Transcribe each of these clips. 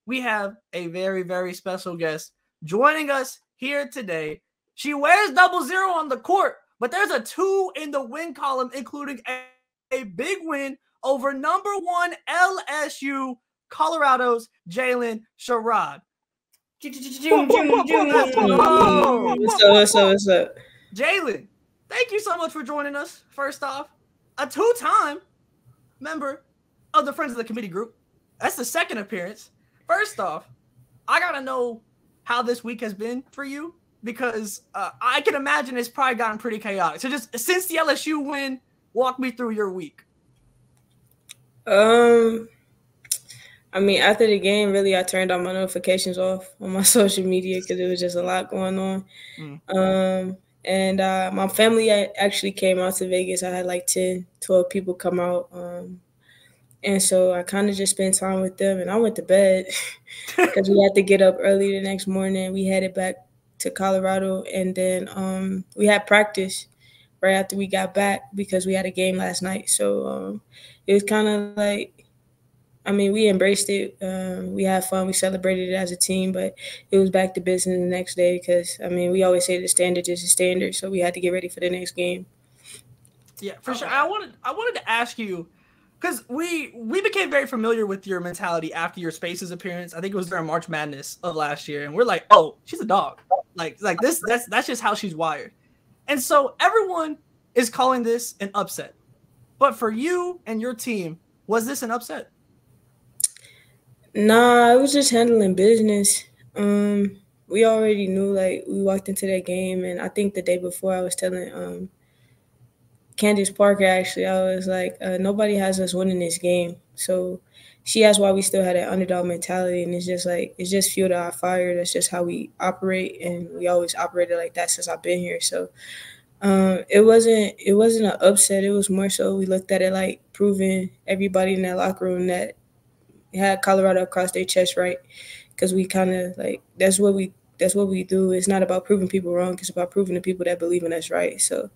we have a very, very special guest joining us here today. She wears 00 on the court, but there's a 2 in the win column, including a big win over number 1 LSU, Colorado's Jaylyn Sherrod. What's up? Jaylyn, thank you so much for joining us. First off, a 2-time member of the Friends of the Committee group. That's the second appearance. First off, I got to know how this week has been for you because I can imagine it's probably gotten pretty chaotic. So just since the LSU win, walk me through your week. I mean, after the game, really, I turned all my notifications off on my social media because it was just a lot going on. And my family actually came out to Vegas. I had like 10, 12 people come out. And so I kind of just spent time with them. And I went to bed because we had to get up early the next morning. We headed back to Colorado. And then we had practice right after we got back because we had a game last night. So it was kind of like, I mean, we embraced it. We had fun. We celebrated it as a team, but it was back to business the next day because, I mean, we always say the standard is the standard, so we had to get ready for the next game. Yeah, for sure. I wanted to ask you, because we became very familiar with your mentality after your Spaces appearance. I think it was during March Madness of last year, and we're like, oh, she's a dog. Like this, that's just how she's wired. And so everyone is calling this an upset. But for you and your team, was this an upset? Nah, it was just handling business. We already knew, like, we walked into that game, and I think the day before I was telling Candace Parker, actually, I was like, nobody has us winning this game. So she asked why we still had that underdog mentality, and it's just fuel to our fire. That's just how we operate, and we always operated like that since I've been here. So it wasn't an upset. It was more so we looked at it like proving everybody in that locker room that had Colorado across their chest, right? Because we kind of like that's what we do. It's not about proving people wrong. It's about proving the people that believe in us right. So,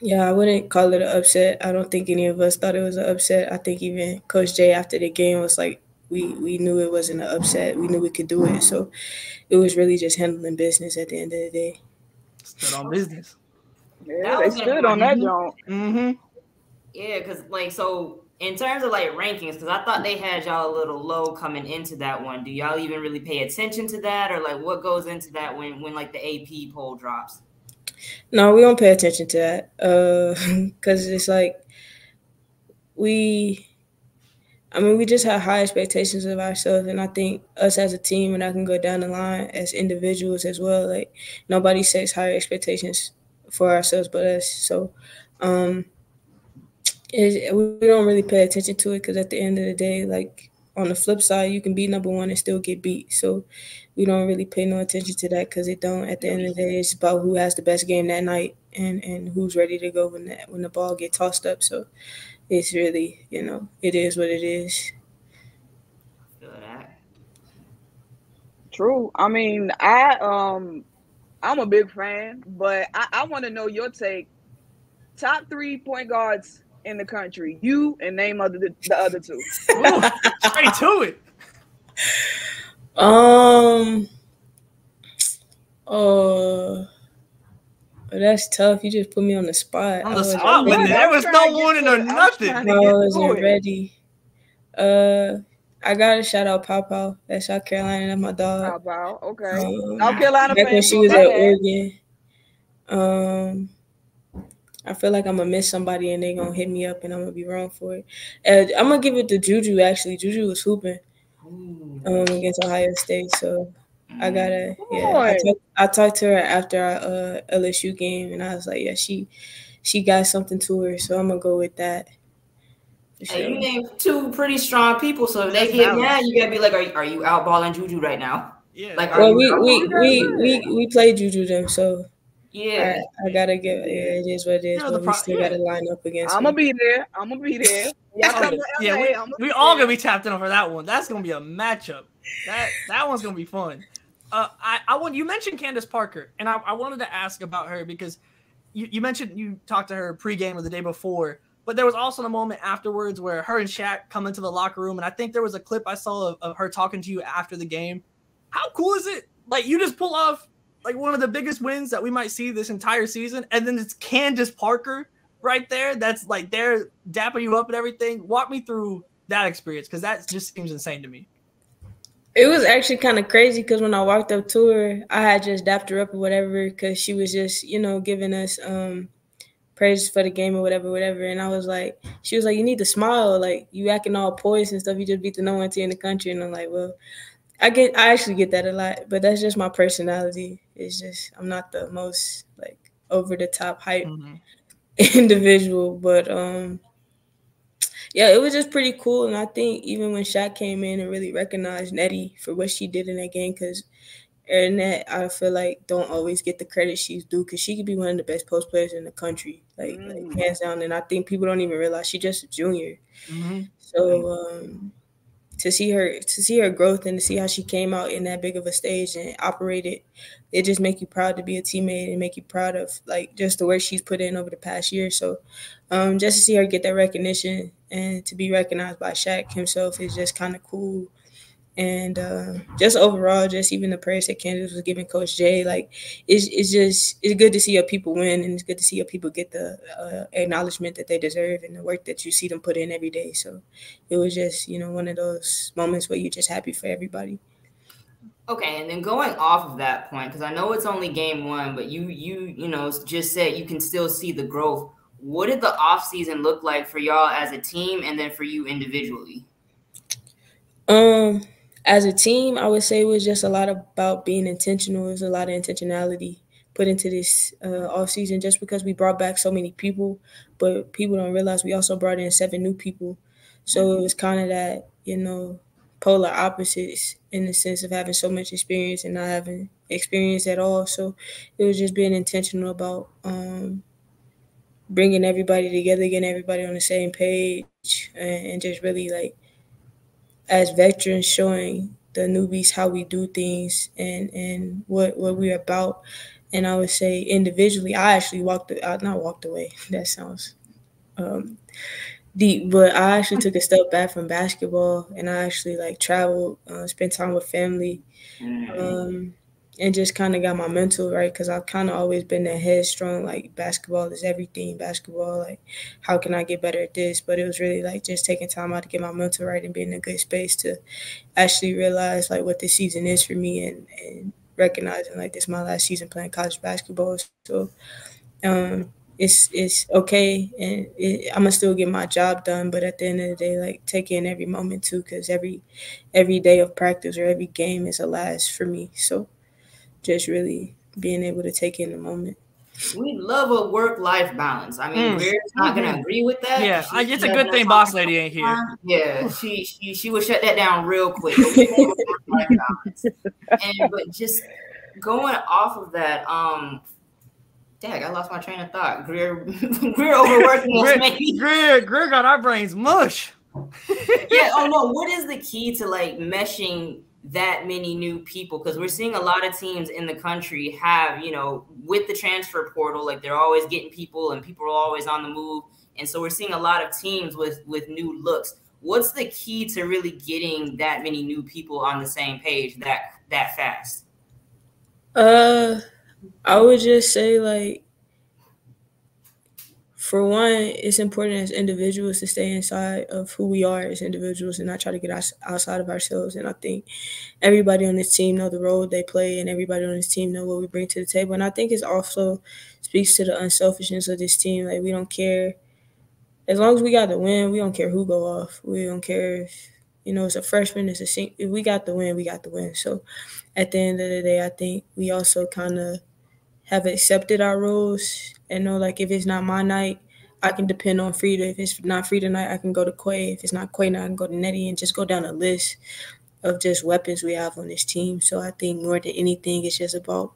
yeah, I wouldn't call it an upset. I don't think any of us thought it was an upset. I think even Coach Jay after the game was like, we knew it wasn't an upset. We knew we could do it. So it was really just handling business at the end of the day. Stood on business. Yeah, they stood on that joint. Mm-hmm. Yeah, because like so. In terms of like rankings, because I thought they had y'all a little low coming into that one. Do y'all even really pay attention to that, or like what goes into that when like the AP poll drops? No, we don't pay attention to that because it's like we just have high expectations of ourselves, and I think us as a team, and I can go down the line as individuals as well. Like nobody sets higher expectations for ourselves but us. So. We don't really pay attention to it because at the end of the day, like on the flip side, you can be number one and still get beat. So we don't really pay no attention to that because it don't. At the end of the day, it's about who has the best game that night and who's ready to go when the ball gets tossed up. So it's really, it is what it is. True. I mean, I'm a big fan, but I want to know your take. Top 3 point guards in the country, you and name the other 2. Ooh, straight to it. That's tough. You just put me on the spot. On the spot with it. There was no warning or nothing. I wasn't ready. I gotta shout out Pow. That's South Carolina. That's my dog. Pow. Okay. South Carolina. Back when she was at Oregon. I feel like I'm going to miss somebody and they're going to hit me up and I'm going to be wrong for it. I'm going to give it to Juju, actually. Juju was hooping against Ohio State. So I got to, I talked to her after our LSU game and I was like, yeah, she got something to her. So I'm going to go with that. Sure. Hey, you named 2 pretty strong people. So if they get mad, you got to be like, are you outballing Juju right now? Yeah. Like, well, we played Juju them, so. Yeah, I gotta get. Yeah, it is what it is. But we still gotta line up against. I'm gonna be there. Yeah, we all gonna be tapped in for that one. That's gonna be a matchup. That one's gonna be fun. You mentioned Candace Parker, and I wanted to ask about her because you mentioned you talked to her pregame or the day before. But there was also the moment afterwards where her and Shaq come into the locker room, and I think there was a clip I saw of her talking to you after the game. How cool is it? Like, you just pull off like one of the biggest wins that we might see this entire season, and then it's Candace Parker right there. That's like they're dapping you up and everything. Walk me through that experience, because that just seems insane to me. It was actually kind of crazy because when I walked up to her, I had just dapped her up or whatever because she was just, giving us praise for the game or whatever. And I was like, she was like, you need to smile. Like, you acting all poised and stuff. You just beat the no one team in the country. And I'm like, well, I actually get that a lot, but that's just my personality. It's just, I'm not the most like over the top hype individual, but yeah, it was just pretty cool. And I think even when Shaq came in and really recognized Nettie for what she did in that game, because Ernest, I feel like, don't always get the credit she's due, because she could be one of the best post players in the country, like hands down. And I think people don't even realize she's just a junior. So to see her growth and to see how she came out in that big of a stage and operated, it just make you proud to be a teammate and make you proud of like just the work she's put in over the past year. So just to see her get that recognition and to be recognized by Shaq himself is just kind of cool. And just overall, just even the praise that Candace was giving Coach Jay, like it's good to see your people win, and it's good to see your people get the acknowledgement that they deserve and the work that you see them put in every day. So it was just, one of those moments where you're just happy for everybody. Okay, and then going off of that point, because I know it's only game one, but you just said you can still see the growth. What did the offseason look like for y'all as a team, and then for you individually? As a team, I would say it was just a lot about being intentional. It was a lot of intentionality put into this offseason, just because we brought back so many people, but people don't realize we also brought in 7 new people. So it was kind of that, polar opposites in the sense of having so much experience and not having experience at all. So it was just being intentional about bringing everybody together, getting everybody on the same page, and just really like, as veterans, showing the newbies how we do things and what we're about. And I would say individually, I actually not walked away. That sounds deep, but I actually took a step back from basketball, and I actually like traveled, spent time with family, and just kind of got my mental right, because I've kind of always been that headstrong, like basketball is everything, basketball, like how can I get better at this? But it was really like just taking time out to get my mental right and being in a good space to actually realize like what this season is for me, and recognizing like this is my last season playing college basketball. So it's okay, and I'm gonna still get my job done, but at the end of the day, like take in every moment too, because every day of practice or every game is a last for me. So just really being able to take in the moment. We love a work-life balance. I mean, Greer's not going to agree with that. Yeah, it's a good thing Boss Lady ain't here. Yeah, she would shut that down real quick. But just going off of that, dang, I lost my train of thought. Greer overworking us, maybe. Greer got our brains mush. Yeah. Oh no. What is the key to like meshing that many new people? Because we're seeing a lot of teams in the country have, with the transfer portal, like they're always getting people and people are always on the move. And so we're seeing a lot of teams with new looks. What's the key to really getting that many new people on the same page that fast? I would just say, like, for one, it's important as individuals to stay inside of who we are as individuals and not try to get outside of ourselves. And I think everybody on this team know the role they play, and everybody on this team know what we bring to the table. And I think it also speaks to the unselfishness of this team. Like, we don't care. As long as we got the win, we don't care who go off. We don't care if, it's a freshman, it's a senior. If we got the win, we got the win. So at the end of the day, I think we also kind of have accepted our roles and know, like, if it's not my night, I can depend on Frida. If it's not Frida night, I can go to Quay. If it's not Quay night, I can go to Nettie, and just go down a list of just weapons we have on this team. So I think more than anything, it's just about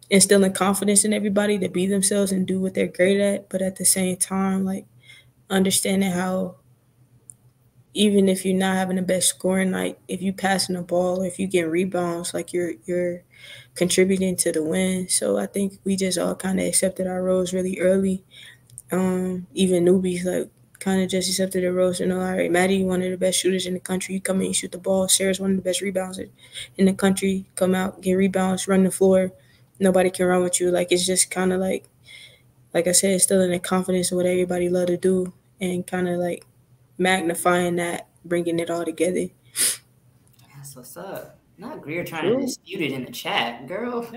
instilling confidence in everybody to be themselves and do what they're great at. But at the same time, like, understanding how even if you're not having the best scoring night, if you passing the ball or if you get rebounds, like you're contributing to the win. So I think we just all kind of accepted our roles really early. even newbies like kind of just accepted the roles. You know, all right, Maddie, one of the best shooters in the country. You come in, you shoot the ball. Sarah's one of the best rebounders in the country. Come out, get rebounds, run the floor. Nobody can run with you. Like, it's just kind of like I said, it's still in the confidence of what everybody love to do and kind of like magnifying that, bringing it all together. That's what's up. Not Greer trying to dispute it in the chat, girl.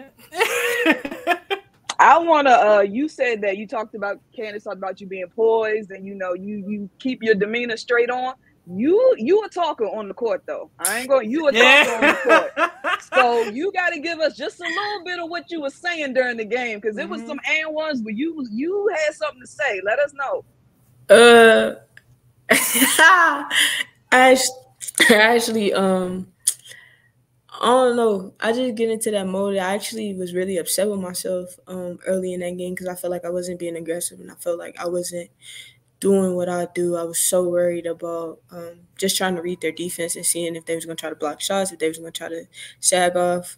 I wanna. You said that you talked about Candace talked about you being poised, and you know you keep your demeanor straight on. You a talker on the court though. I ain't going. You a talker on the court. So you got to give us just a little bit of what you were saying during the game, because it was some and ones, but you had something to say. Let us know. I actually I don't know. I just get into that mode. I actually was really upset with myself early in that game because I felt like I wasn't being aggressive and I felt like I wasn't doing what I do. I was so worried about just trying to read their defense and seeing if they was going to try to block shots, if they was going to try to sag off,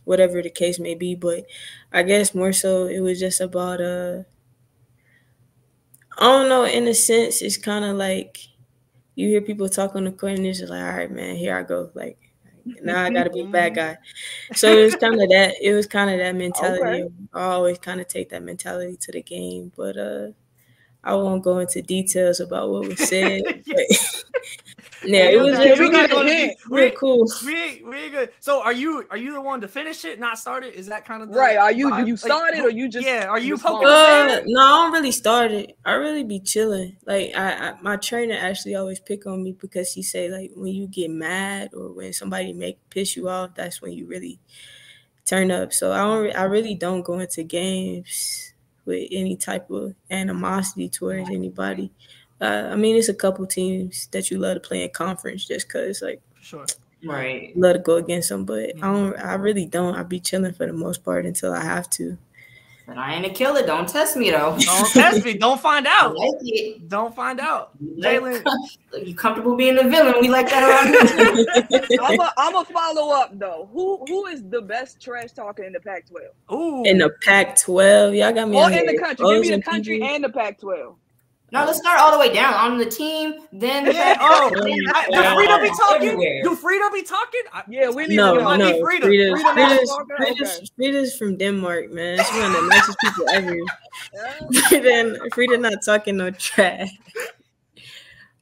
whatever the case may be. But I guess more so it was just about, I don't know, in a sense, it's kind of like you hear people talk on the court and it's just like, all right, man, here I go. Like, now I got to be a bad guy. So it was kind of that. It was kind of that mentality. Okay. I always kind of take that mentality to the game. But I won't go into details about what was said. Yeah, it was real cool. We ain't good. So are you the one to finish it, not start it? Is that kind of the right? Are you do you start it or you just are you poking? No, I don't really start it. I really be chilling. Like I my trainer actually always pick on me because he say like when you get mad or when somebody piss you off, that's when you really turn up. So I really don't go into games with any type of animosity towards anybody. I mean, it's a couple teams that you love to play in conference just because, like, sure, right, love to go against them. But I really don't. I be chilling for the most part until I have to. But I ain't a killer. Don't test me though. Don't test me. Don't find out. I like it. Don't find out. Jaylyn, you comfortable being the villain? We like that around here. I'm a follow up though. Who is the best trash talker in the Pac-12? Ooh, in the Pac-12, y'all got me. Or in the country. Give me the country and the Pac-12. No, let's start all the way down on the team. Then do Frida be talking? Everywhere. Do Frida be talking? Yeah, we need to know. Frida's from Denmark, man. She's one of the nicest people ever. Frida not talking no trash.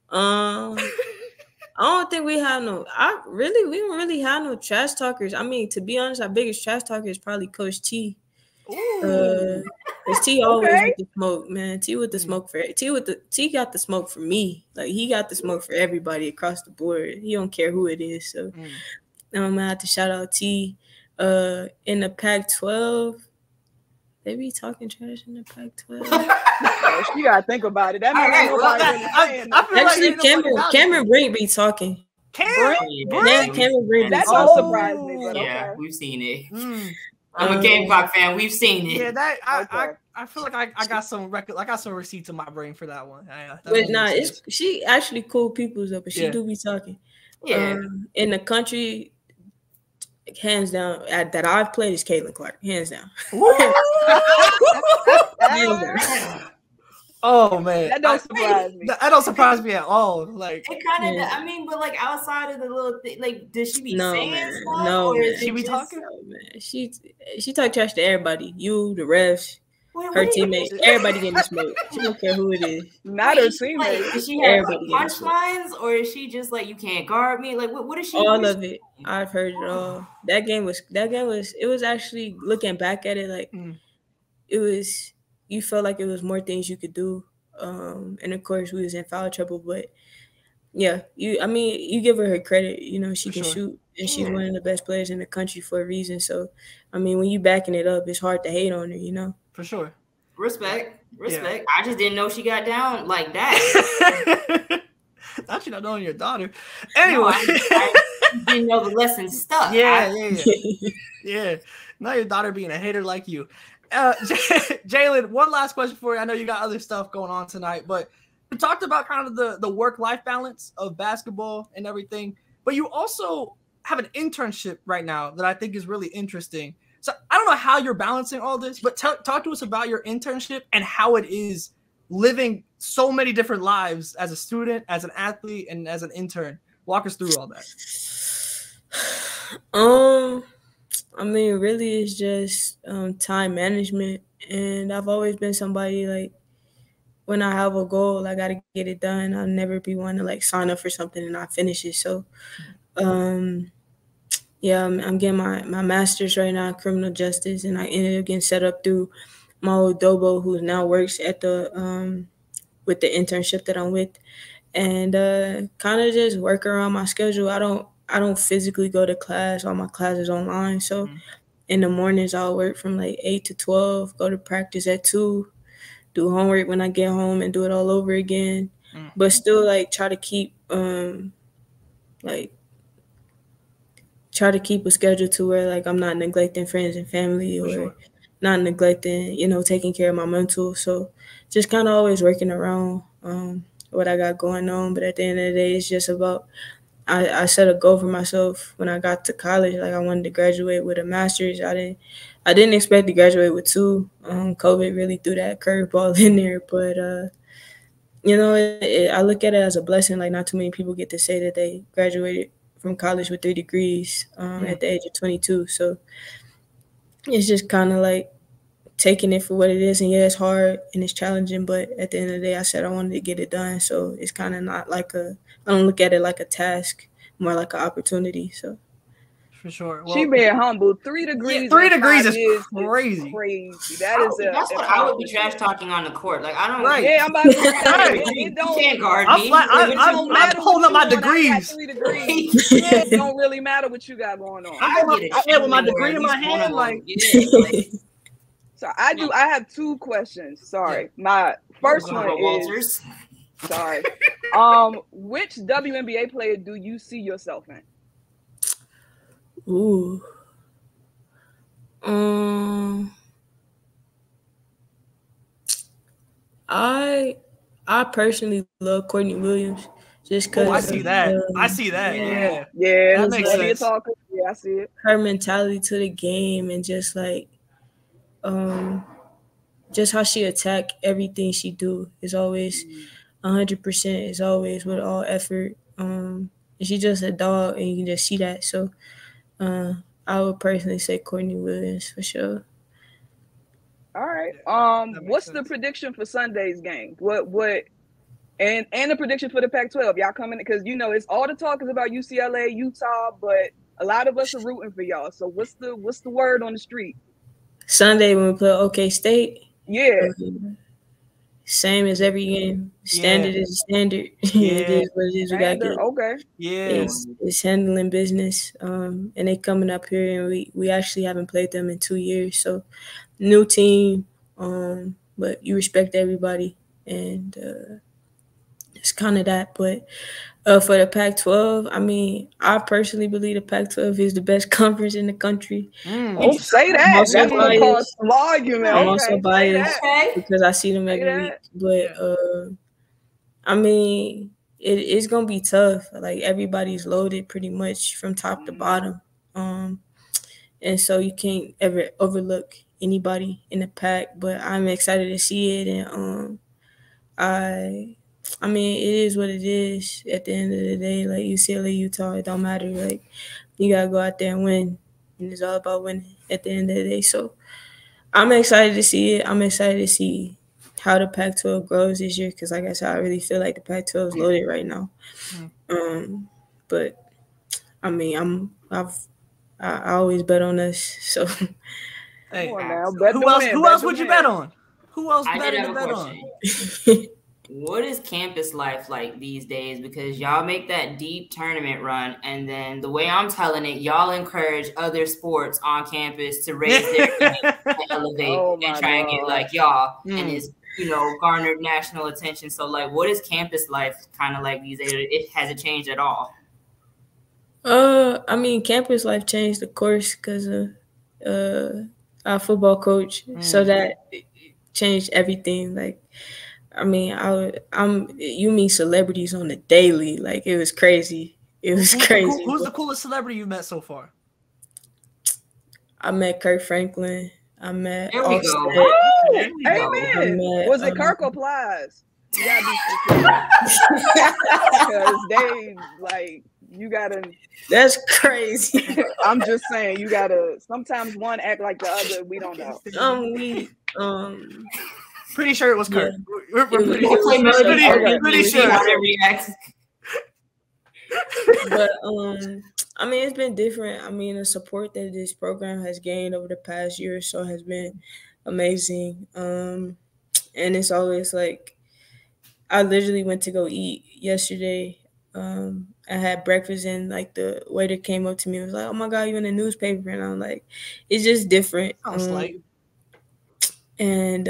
I don't think we have no. We don't really have no trash talkers. I mean, to be honest, our biggest trash talker is probably Coach T. Cause T always with the smoke, man. T with the smoke T got the smoke for me. Like he got the smoke for everybody across the board. He don't care who it is. So I'm gonna have to shout out T. In the Pac-12, they be talking trash in the Pac-12. You gotta think about it. That means actually Cameron Brink be talking. Cameron Brink. That don't surprise me. Yeah, we've seen it. I'm a Gamecock fan. We've seen it. Yeah, I feel like I got some record. I got some receipts in my brain for that one. But she actually cool people though, but she do be talking. Yeah. In the country, hands down that I've played is Caitlin Clark. Hands down. Hands down. Oh man, that don't surprise me. That don't surprise me at all. Like it kind of. I mean, but like outside of the little thing, like does she be saying stuff? No, man. She be talking. No, man. She talk trash to everybody. You, the refs, her teammates, everybody getting the smoke. She don't care who it is. Not her teammates. Like, does she have punchlines, or is she just like you can't guard me? Like what is she? All of it. I've heard it all. That game was. It was actually looking back at it like it was. You felt like it was more things you could do. And of course we was in foul trouble, but yeah, you give her credit, you know, she can shoot and she's one of the best players in the country for a reason. So, I mean, when you backing it up, it's hard to hate on her, you know? For sure. Respect. Yeah. I just didn't know she got down like that. Thought you not knowing your daughter. Anyway. No, I didn't know the lesson stuck. Yeah. Not your daughter being a hater like you. Jaylyn, one last question for you. I know you got other stuff going on tonight, but we talked about kind of the work-life balance of basketball and everything, but you also have an internship right now that I think is really interesting. So I don't know how you're balancing all this, but talk to us about your internship and how it is living so many different lives as a student, as an athlete, and as an intern? Walk us through all that. I mean, really, it's just time management, and I've always been somebody like when I have a goal, I gotta get it done. I'll never be one to like sign up for something and not finish it. So, yeah, I'm getting my master's right now in criminal justice, and I ended up getting set up through my old dobo, who now works at the with the internship that I'm with, and kind of just work around my schedule. I don't physically go to class. All my classes online, so in the mornings I'll work from like 8 to 12, go to practice at 2, do homework when I get home, and do it all over again. But still, like, try to keep a schedule to where like I'm not neglecting friends and family, or not neglecting, taking care of my mental. So just kind of always working around what I got going on. But at the end of the day, it's just about, I set a goal for myself when I got to college. Like, I wanted to graduate with a master's. I didn't expect to graduate with 2. COVID really threw that curveball in there. But, I look at it as a blessing. Like, not too many people get to say that they graduated from college with 3 degrees at the age of 22. So it's just kind of like taking it for what it is. And yeah, it's hard and it's challenging, but at the end of the day, I said I wanted to get it done. So it's kind of not like I don't look at it like a task, more like an opportunity. So for sure. Well, she being humble. 3 degrees. Yeah, 3 degrees is crazy. That's what I would be trash talking on the court. Like, I don't. Right. Yeah, I'm about to say. You can't guard me. I'm holding up my degrees. 3 degrees. It don't really matter what you got going on. I with my degree in my hand, like. So I have 2 questions. Sorry, my first one is. Sorry. Which WNBA player do you see yourself in? Ooh. I personally love Courtney Williams just because. I see that. Yeah. That makes sense. Yeah, I see it. Her mentality to the game, and just like, just how she attack everything she do is always 100%. Is always with all effort. And she's just a dog, and you can just see that. So, I would personally say Courtney Williams for sure. All right. What's the prediction for Sunday's game? What and the prediction for the Pac-12? Y'all coming, because it's all the talk is about UCLA, Utah, but a lot of us are rooting for y'all. So what's the word on the street? Sunday when we play OK State. Yeah. Same as every game. Standard is standard. Yeah. It is what it is. We got to get. Okay. Yeah. It's handling business. And they coming up here, and we actually haven't played them in 2 years. So new team. But you respect everybody, and it's kind of that. But for the Pac-12, I mean, I personally believe the Pac-12 is the best conference in the country. Oh, say that. That's what causes some argument. I'm also biased because I see them every week. But I mean, it's gonna be tough. Like, everybody's loaded pretty much from top to bottom, and so you can't ever overlook anybody in the pack. But I'm excited to see it, and I mean, it is what it is at the end of the day. Like, UCLA, Utah, it don't matter. Like, you got to go out there and win. And it's all about winning at the end of the day. So I'm excited to see it. I'm excited to see how the Pac-12 grows this year because, like I said, I really feel like the Pac-12 is loaded right now. But, I mean, I always bet on us. So, hey, who else would you bet on? Who else better to bet on? What is campus life like these days? Because y'all make that deep tournament run, and then the way I'm telling it, y'all encourage other sports on campus to raise their game, and elevate, and try and get like y'all, and it's garnered national attention. So, like, what is campus life kind of like these days? Has it changed at all? I mean, campus life changed, of course, because of our football coach. So that changed everything. Like, I mean, you meet celebrities on the daily. Like, it was crazy. It was crazy. Who's the coolest celebrity you met so far? I met Kirk Franklin. I met There we go. Amen. Was it Kirk or Plies? You gotta be because they like you gotta. That's crazy. I'm just saying you gotta. Sometimes one act like the other. We don't know. Pretty sure it was Kirk. Yeah. We're pretty sure. But I mean, it's been different. I mean, the support that this program has gained over the past year or so has been amazing. And it's always like, I literally went to go eat yesterday. I had breakfast and like the waiter came up to me and was like, "Oh my God, you in the newspaper?" And I'm like, it's just different. And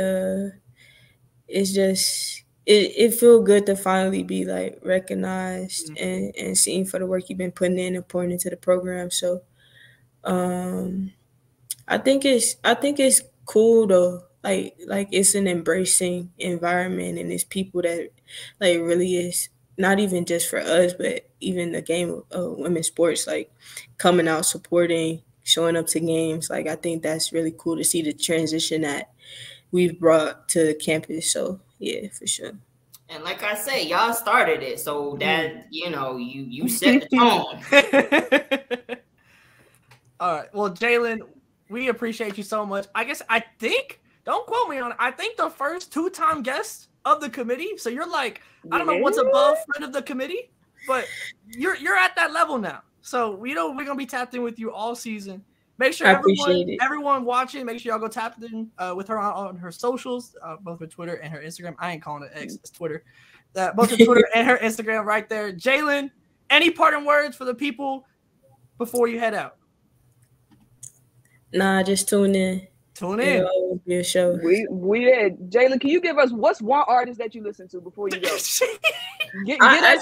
it's just it feels good to finally be like recognized and seen for the work you've been putting in and pouring into the program. So I think it's cool though. Like it's an embracing environment and it's people that like really is not even just for us, but even the game of women's sports, like coming out, supporting, showing up to games. Like I think that's really cool to see the transition that we've brought to the campus. So yeah, for sure. And like I say, y'all started it, so that you set the tone. All right. Well, Jaylyn, we appreciate you so much. I think, don't quote me on it, I think the first 2-time guest of the committee. So you're like, I don't know what's above friend of the committee, but you're at that level now. So we know we're gonna be tapped in with you all season. Make sure everyone watching, make sure y'all go tap in with her on her socials, both her Twitter and her Instagram. I ain't calling it X, it's Twitter. Both her Twitter and her Instagram right there. Jaylyn, any parting words for the people before you head out? Nah, just tune in. Tune in. It'll always be a show. We did. Jaylyn, can you give us what's one artist that you listen to before you go? I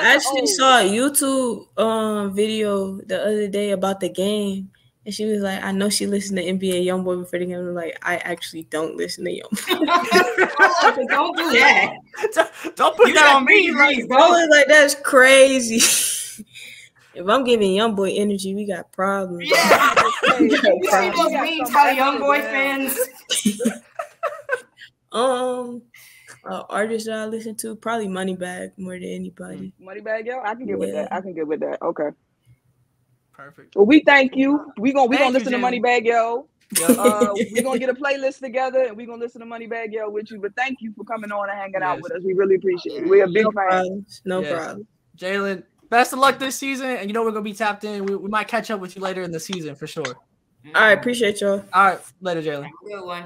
actually saw a YouTube video the other day about the game. And she was like, I know she listened to NBA YoungBoy before the game. I'm like, I actually don't listen to YoungBoy. Don't do that. Don't put that on me. I was like, that's crazy. If I'm giving YoungBoy energy, we got problems. Yeah. You see those memes how YoungBoy fans? Artists that I listen to, probably Moneybag more than anybody. Moneybag, yo, I can get with that. I can get with that. Okay. Perfect. Well, we thank you. We gonna listen to Moneybag Yo. We're gonna get a playlist together and we're gonna listen to Moneybag Yo with you. But thank you for coming on and hanging out with us. We really appreciate it. We're a big fan. No problem. Jaylyn, best of luck this season, and we're gonna be tapped in. We might catch up with you later in the season for sure. All right, appreciate y'all. All right, later, Jaylyn. Good one.